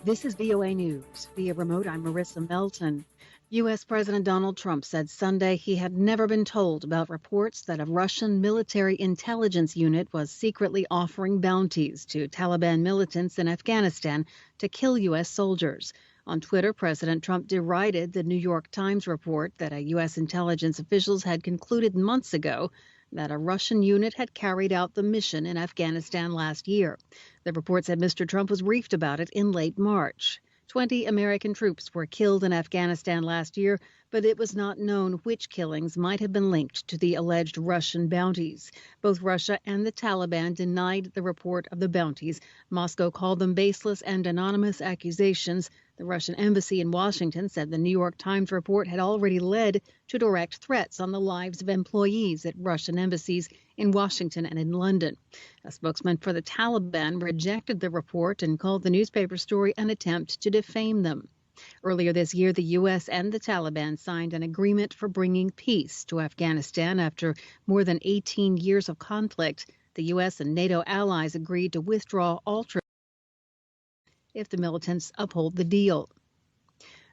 This is VOA News. Via remote, I'm Marissa Melton. U.S. President Donald Trump said Sunday he had never been told about reports that a Russian military intelligence unit was secretly offering bounties to Taliban militants in Afghanistan to kill U.S. soldiers. On Twitter, President Trump derided the New York Times report that U.S. intelligence officials had concluded months ago that a Russian unit had carried out the mission in Afghanistan last year. The report said Mr. Trump was briefed about it in late March. 20 American troops were killed in Afghanistan last year, but it was not known which killings might have been linked to the alleged Russian bounties. Both Russia and the Taliban denied the report of the bounties. Moscow called them baseless and anonymous accusations. The Russian embassy in Washington said the New York Times report had already led to direct threats on the lives of employees at Russian embassies in Washington and in London. A spokesman for the Taliban rejected the report and called the newspaper story an attempt to defame them. Earlier this year, the U.S. and the Taliban signed an agreement for bringing peace to Afghanistan after more than 18 years of conflict. The U.S. and NATO allies agreed to withdraw all troops if the militants uphold the deal.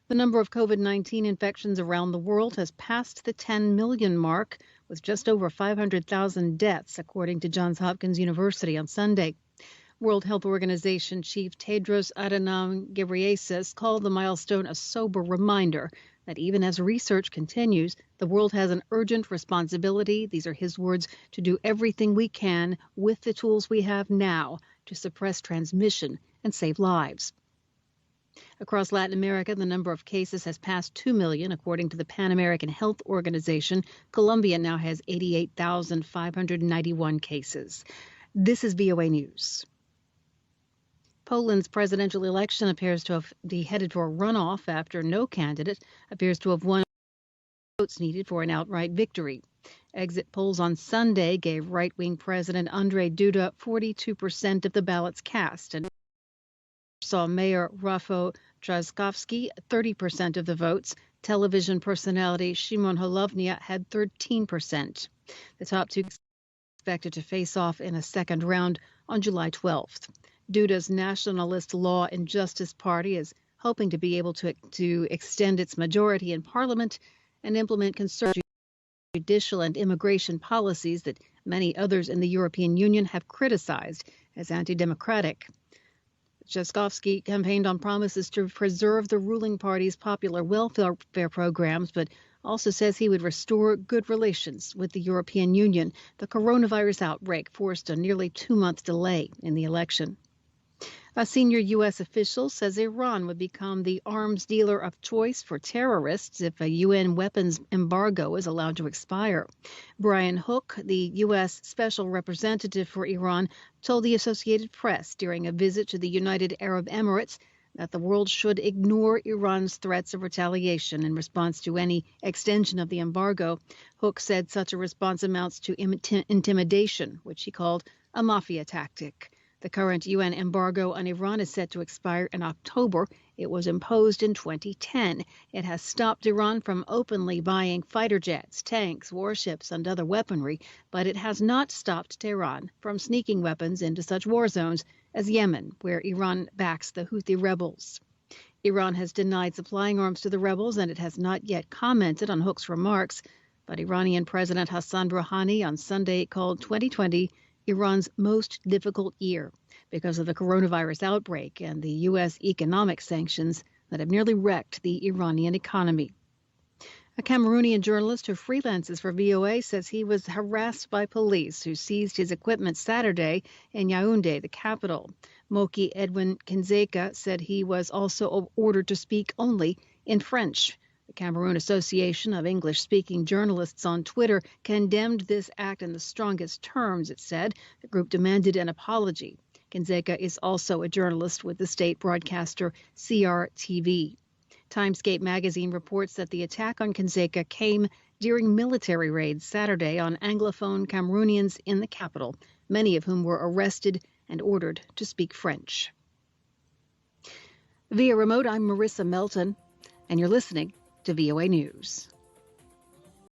The number of COVID-19 infections around the world has passed the 10 million mark, with just over 500,000 deaths, according to Johns Hopkins University on Sunday. World Health Organization Chief Tedros Adhanom Ghebreyesus called the milestone a sober reminder that even as research continues, the world has an urgent responsibility, these are his words, to do everything we can with the tools we have now to suppress transmission and save lives. Across Latin America, the number of cases has passed 2 million, according to the Pan American Health Organization. Colombia now has 88,591 cases. This is VOA News. Poland's presidential election appears to be headed to a runoff after no candidate appears to have won votes needed for an outright victory. Exit polls on Sunday gave right-wing President Andrzej Duda 42% of the ballots cast and saw Mayor Rafał Trzaskowski 30% of the votes. Television personality Szymon Hołownia had 13%. The top two expected to face off in a second round on July 12th. Duda's Nationalist Law and Justice Party is hoping to be able to extend its majority in parliament and implement conservative judicial and immigration policies that many others in the European Union have criticized as anti-democratic. Trzaskowski campaigned on promises to preserve the ruling party's popular welfare programs, but also says he would restore good relations with the European Union. The coronavirus outbreak forced a nearly 2-month delay in the election. A senior U.S. official says Iran would become the arms dealer of choice for terrorists if a UN weapons embargo is allowed to expire. Brian Hook, the U.S. Special Representative for Iran, told the Associated Press during a visit to the United Arab Emirates that the world should ignore Iran's threats of retaliation in response to any extension of the embargo. Hook said such a response amounts to intimidation, which he called a mafia tactic. The current UN embargo on Iran is set to expire in October. It was imposed in 2010. It has stopped Iran from openly buying fighter jets, tanks, warships, and other weaponry, but it has not stopped Tehran from sneaking weapons into such war zones as Yemen, where Iran backs the Houthi rebels. Iran has denied supplying arms to the rebels, and it has not yet commented on Hook's remarks. But Iranian President Hassan Rouhani on Sunday called 2020 Iran's most difficult year because of the coronavirus outbreak and the U.S. economic sanctions that have nearly wrecked the Iranian economy. A Cameroonian journalist who freelances for VOA says he was harassed by police who seized his equipment Saturday in Yaoundé, the capital. Moki Edwin Kinzeka said he was also ordered to speak only in French. The Cameroon Association of English-Speaking Journalists on Twitter condemned this act in the strongest terms, it said. The group demanded an apology. Kinzeka is also a journalist with the state broadcaster CRTV. Timescape magazine reports that the attack on Kinzeka came during military raids Saturday on Anglophone Cameroonians in the capital, many of whom were arrested and ordered to speak French. Via remote, I'm Marissa Melton, and you're listening to VOA News.